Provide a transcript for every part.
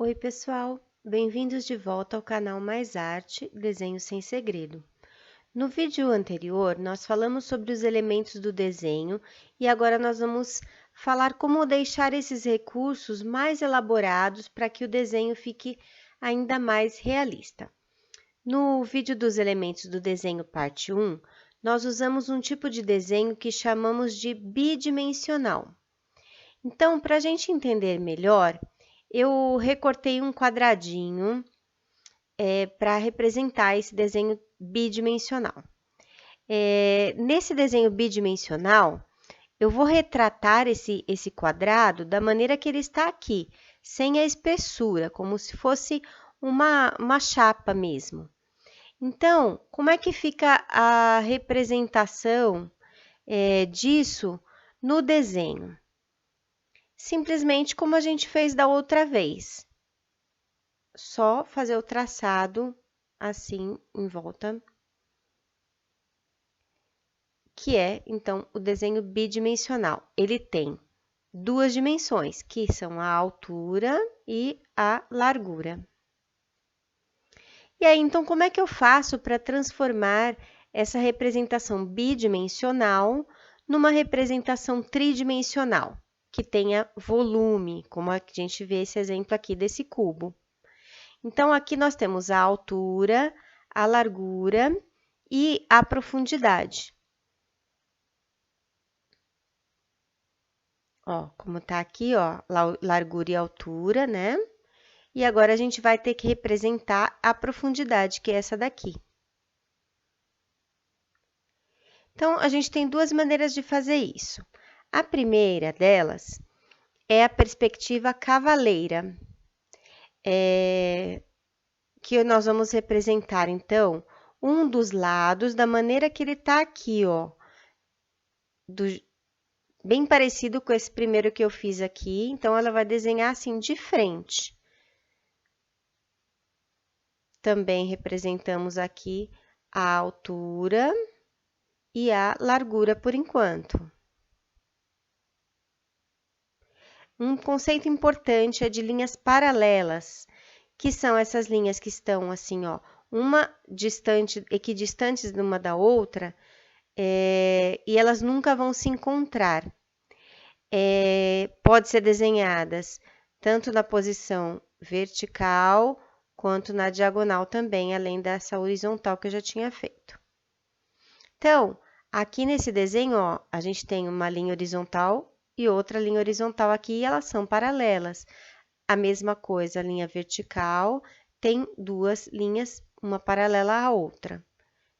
Oi, pessoal! Bem-vindos de volta ao canal Mais Arte, Desenho Sem Segredo. No vídeo anterior, nós falamos sobre os elementos do desenho e agora nós vamos falar como deixar esses recursos mais elaborados para que o desenho fique ainda mais realista. No vídeo dos elementos do desenho parte 1, nós usamos um tipo de desenho que chamamos de bidimensional. Então, para a gente entender melhor, eu recortei um quadradinho para representar esse desenho bidimensional. Nesse desenho bidimensional, eu vou retratar esse quadrado da maneira que ele está aqui, sem a espessura, como se fosse uma chapa mesmo. Então, como é que fica a representação disso no desenho? Simplesmente como a gente fez da outra vez. Só fazer o traçado assim em volta, que é, então, o desenho bidimensional. Ele tem duas dimensões, que são a altura e a largura. E aí, então, como é que eu faço para transformar essa representação bidimensional numa representação tridimensional, que tenha volume, como a gente vê esse exemplo aqui desse cubo? Então, aqui nós temos a altura, a largura e a profundidade. Ó, como tá aqui, ó, largura e altura, né? E agora a gente vai ter que representar a profundidade, que é essa daqui. Então, a gente tem duas maneiras de fazer isso. A primeira delas é a perspectiva cavaleira, que nós vamos representar, então, um dos lados da maneira que ele está aqui, ó, bem parecido com esse primeiro que eu fiz aqui, então ela vai desenhar assim de frente. Também representamos aqui a altura e a largura por enquanto. Um conceito importante é de linhas paralelas, que são essas linhas que estão assim, ó, uma distante, equidistantes uma da outra, e elas nunca vão se encontrar. Pode ser desenhadas tanto na posição vertical quanto na diagonal também, além dessa horizontal que eu já tinha feito. Então, aqui nesse desenho, ó, a gente tem uma linha horizontal e outra linha horizontal aqui, e elas são paralelas. A mesma coisa, a linha vertical tem duas linhas, uma paralela à outra.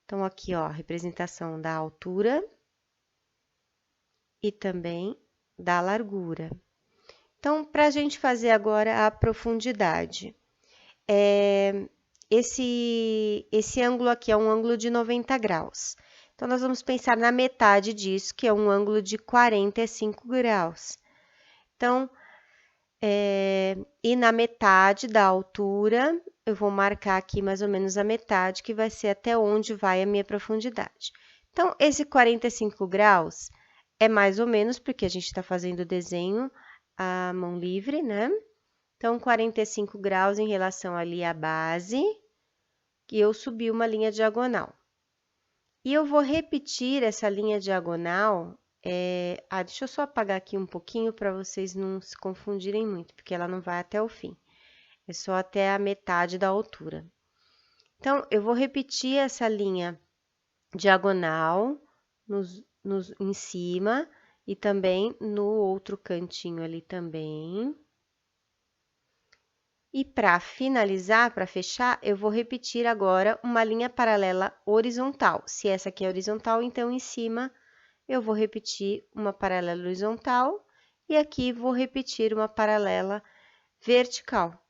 Então, aqui, ó, a representação da altura e também da largura. Então, para a gente fazer agora a profundidade, esse ângulo aqui é um ângulo de 90 graus. Então, nós vamos pensar na metade disso, que é um ângulo de 45 graus. Então, e na metade da altura, eu vou marcar aqui mais ou menos a metade, que vai ser até onde vai a minha profundidade. Então, esse 45 graus é mais ou menos, porque a gente está fazendo o desenho à mão livre, né? Então, 45 graus em relação ali à base, e eu subi uma linha diagonal. E eu vou repetir essa linha diagonal. Deixa eu só apagar aqui um pouquinho para vocês não se confundirem muito, porque ela não vai até o fim. É só até a metade da altura. Então, eu vou repetir essa linha diagonal em cima e também no outro cantinho ali também. E para finalizar, para fechar, eu vou repetir agora uma linha paralela horizontal. Se essa aqui é horizontal, então em cima eu vou repetir uma paralela horizontal e aqui vou repetir uma paralela vertical.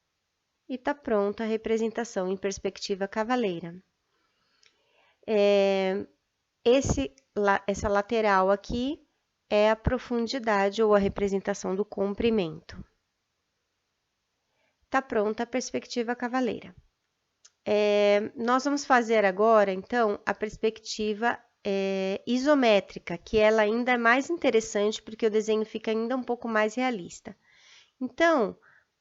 E está pronta a representação em perspectiva cavaleira. Essa lateral aqui é a profundidade ou a representação do comprimento. Está pronta a perspectiva cavaleira. Nós vamos fazer agora, então, a perspectiva isométrica, que ela ainda é mais interessante, porque o desenho fica ainda um pouco mais realista. Então,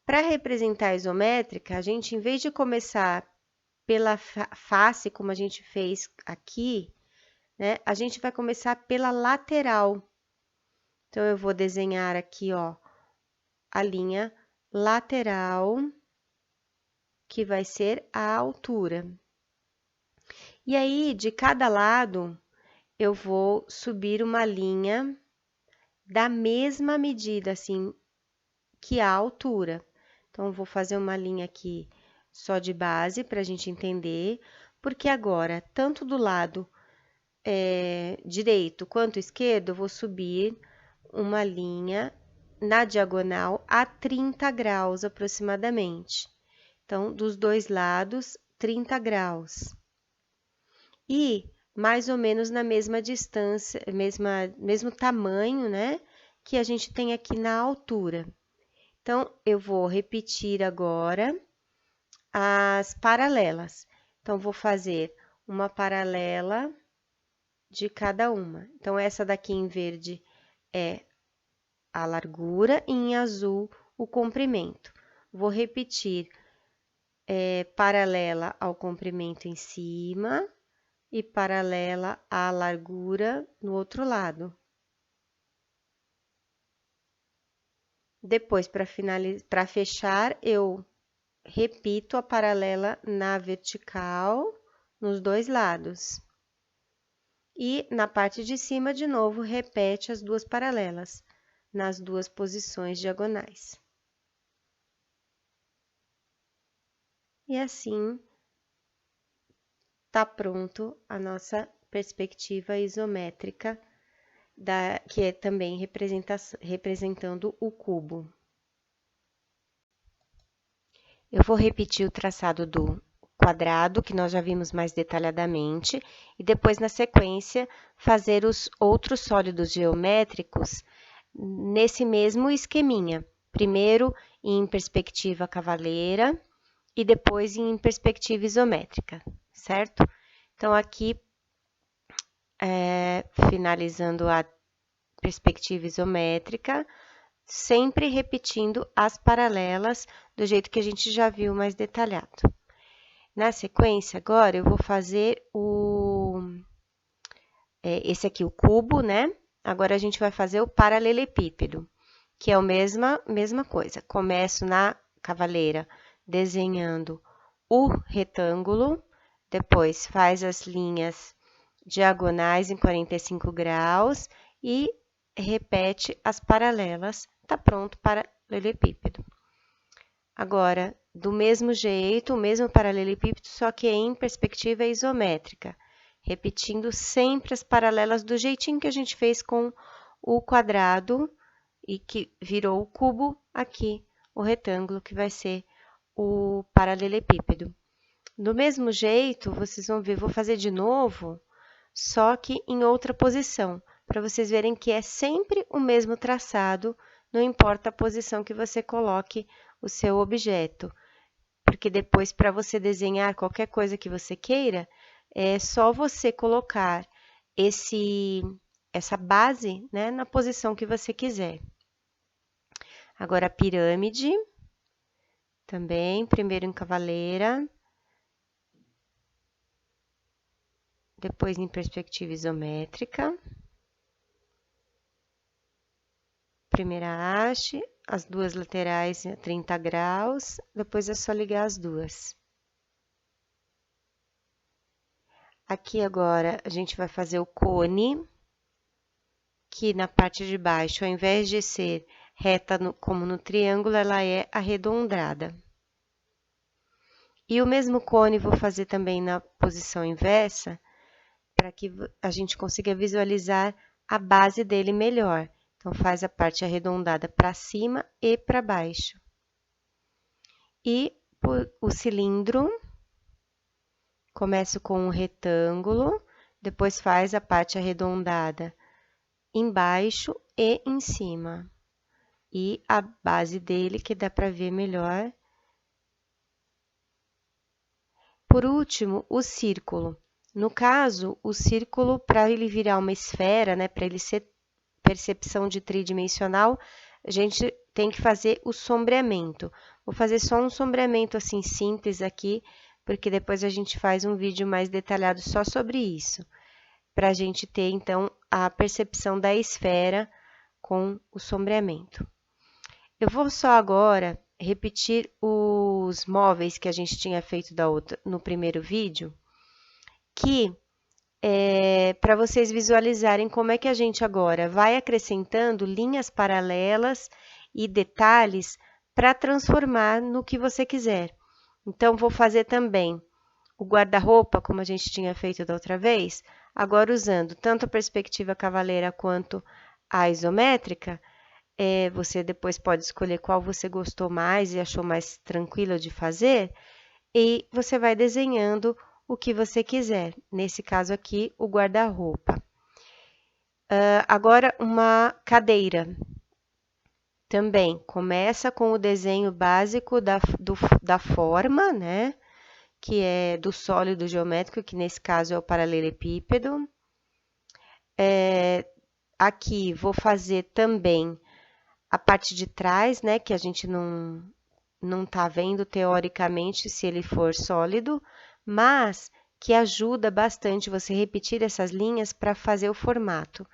Para representar a isométrica, a gente, em vez de começar pela face, como a gente fez aqui, né, a gente vai começar pela lateral. Então, eu vou desenhar aqui, ó, a linha lateral, que vai ser a altura. E aí, de cada lado, eu vou subir uma linha da mesma medida, assim, que a altura. Então, eu vou fazer uma linha aqui só de base, para a gente entender, porque agora, tanto do lado direito quanto esquerdo, eu vou subir uma linha na diagonal a 30 graus aproximadamente. Então, dos dois lados, 30 graus. E mais ou menos na mesma distância, mesmo tamanho, né, que a gente tem aqui na altura. Então, eu vou repetir agora as paralelas. Então, vou fazer uma paralela de cada uma. Então, essa daqui em verde é a largura e em azul o comprimento. Vou repetir paralela ao comprimento em cima e paralela à largura no outro lado. Depois, para fechar, eu repito a paralela na vertical nos dois lados. E na parte de cima, de novo, repete as duas paralelas nas duas posições diagonais. E assim está pronto a nossa perspectiva isométrica, que é também representando o cubo. Eu vou repetir o traçado do quadrado, que nós já vimos mais detalhadamente, e depois, na sequência, fazer os outros sólidos geométricos nesse mesmo esqueminha. Primeiro em perspectiva cavaleira e depois em perspectiva isométrica, certo? Então, aqui, finalizando a perspectiva isométrica, sempre repetindo as paralelas do jeito que a gente já viu mais detalhado. Na sequência, agora, eu vou fazer esse aqui, o cubo, né? Agora, a gente vai fazer o paralelepípedo, que é a mesma coisa. Começo na cavaleira desenhando o retângulo, depois faz as linhas diagonais em 45 graus e repete as paralelas. Tá pronto para paralelepípedo. Agora, do mesmo jeito, o mesmo paralelepípedo, só que em perspectiva isométrica, repetindo sempre as paralelas do jeitinho que a gente fez com o quadrado e que virou o cubo, aqui o retângulo, que vai ser o paralelepípedo. Do mesmo jeito, vocês vão ver, vou fazer de novo, só que em outra posição, para vocês verem que é sempre o mesmo traçado, não importa a posição que você coloque o seu objeto. Porque depois, para você desenhar qualquer coisa que você queira, é só você colocar essa base, né, na posição que você quiser. Agora, a pirâmide, também, primeiro em cavaleira, depois em perspectiva isométrica. Primeira haste, as duas laterais a 30 graus, depois é só ligar as duas. Aqui agora a gente vai fazer o cone, que na parte de baixo, ao invés de ser reta como no triângulo, ela é arredondada. E o mesmo cone vou fazer também na posição inversa, para que a gente consiga visualizar a base dele melhor. Então, faz a parte arredondada para cima e para baixo. E o cilindro, começo com um retângulo, depois faz a parte arredondada embaixo e em cima. E a base dele, que dá para ver melhor. Por último, o círculo. No caso, o círculo, para ele virar uma esfera, né, para ele ser percepção de tridimensional, a gente tem que fazer o sombreamento. Vou fazer só um sombreamento assim simples aqui, porque depois a gente faz um vídeo mais detalhado só sobre isso, para a gente ter então a percepção da esfera com o sombreamento. Eu vou só agora repetir os móveis que a gente tinha feito no primeiro vídeo, que para vocês visualizarem como é que a gente agora vai acrescentando linhas paralelas e detalhes para transformar no que você quiser. Então, vou fazer também o guarda-roupa, como a gente tinha feito da outra vez, agora usando tanto a perspectiva cavaleira quanto a isométrica. Você depois pode escolher qual você gostou mais e achou mais tranquilo de fazer, e você vai desenhando o que você quiser. Nesse caso aqui, o guarda-roupa. Agora, uma cadeira. Também começa com o desenho básico da forma, né? Que é do sólido geométrico, que nesse caso é o paralelepípedo. Aqui vou fazer também a parte de trás, né? Que a gente não tá vendo teoricamente se ele for sólido, mas que ajuda bastante você repetir essas linhas para fazer o formato.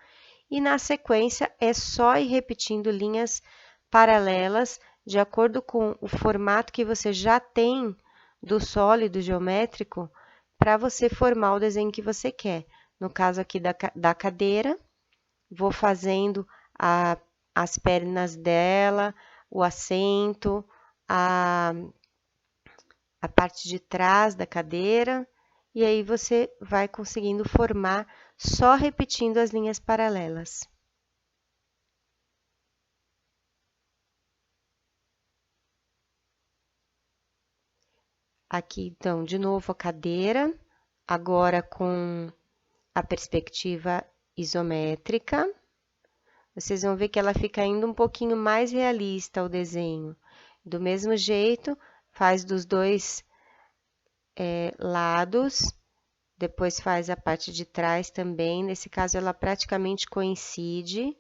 E na sequência é só ir repetindo linhas paralelas de acordo com o formato que você já tem do sólido geométrico para você formar o desenho que você quer. No caso aqui da cadeira, vou fazendo as pernas dela, o assento, a parte de trás da cadeira, e aí você vai conseguindo formar só repetindo as linhas paralelas. Aqui, então, de novo a cadeira, agora com a perspectiva isométrica. Vocês vão ver que ela fica ainda um pouquinho mais realista o desenho. Do mesmo jeito, faz dos dois lados, depois faz a parte de trás também. Nesse caso, ela praticamente coincide.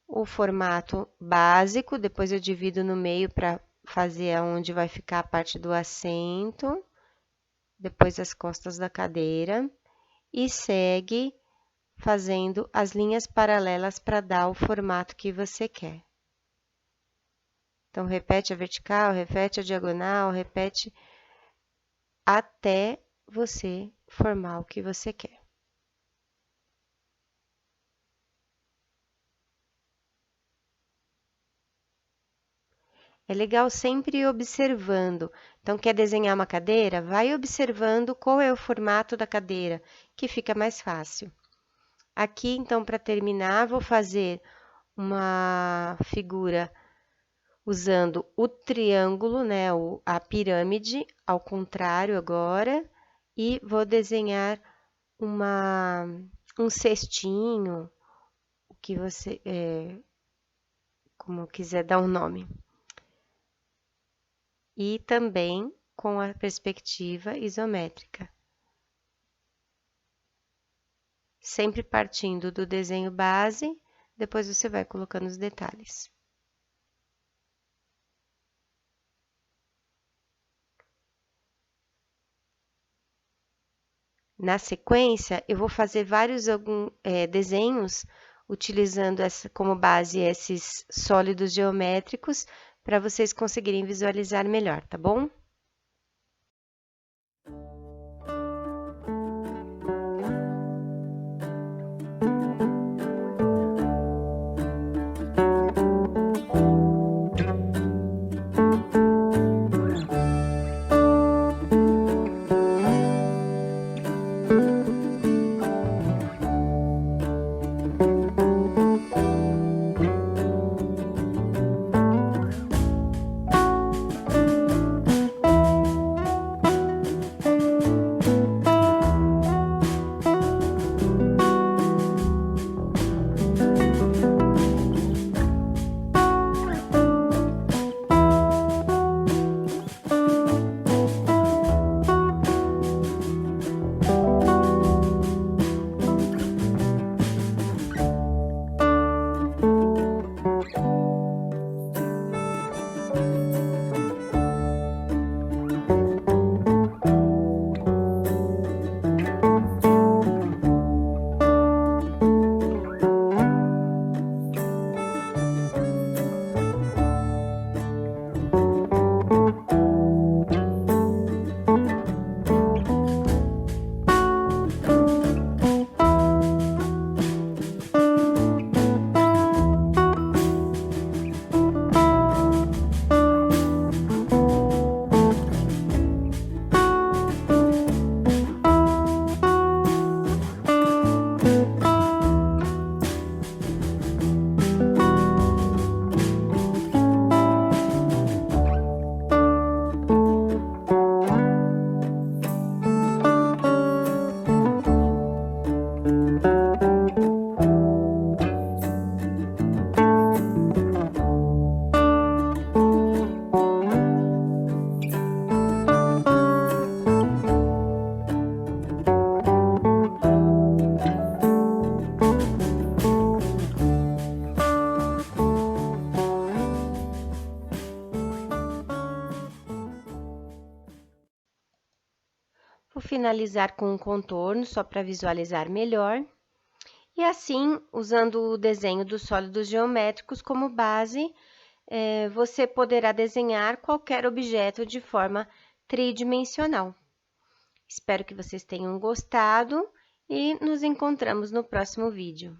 O formato básico, depois eu divido no meio para fazer aonde vai ficar a parte do assento, depois as costas da cadeira, e segue fazendo as linhas paralelas para dar o formato que você quer. Então, repete a vertical, repete a diagonal, repete até você formar o que você quer. É legal sempre ir observando. Então, quer desenhar uma cadeira? Vai observando qual é o formato da cadeira, que fica mais fácil. Aqui, então, para terminar, vou fazer uma figura usando o triângulo, né, a pirâmide, ao contrário agora, e vou desenhar um cestinho, o que você, como quiser dar um nome. E também com a perspectiva isométrica. Sempre partindo do desenho base, depois você vai colocando os detalhes. Na sequência, eu vou fazer vários desenhos utilizando como base esses sólidos geométricos para vocês conseguirem visualizar melhor, tá bom? vou finalizar com um contorno, só para visualizar melhor. E assim, usando o desenho dos sólidos geométricos como base, você poderá desenhar qualquer objeto de forma tridimensional. Espero que vocês tenham gostado e nos encontramos no próximo vídeo.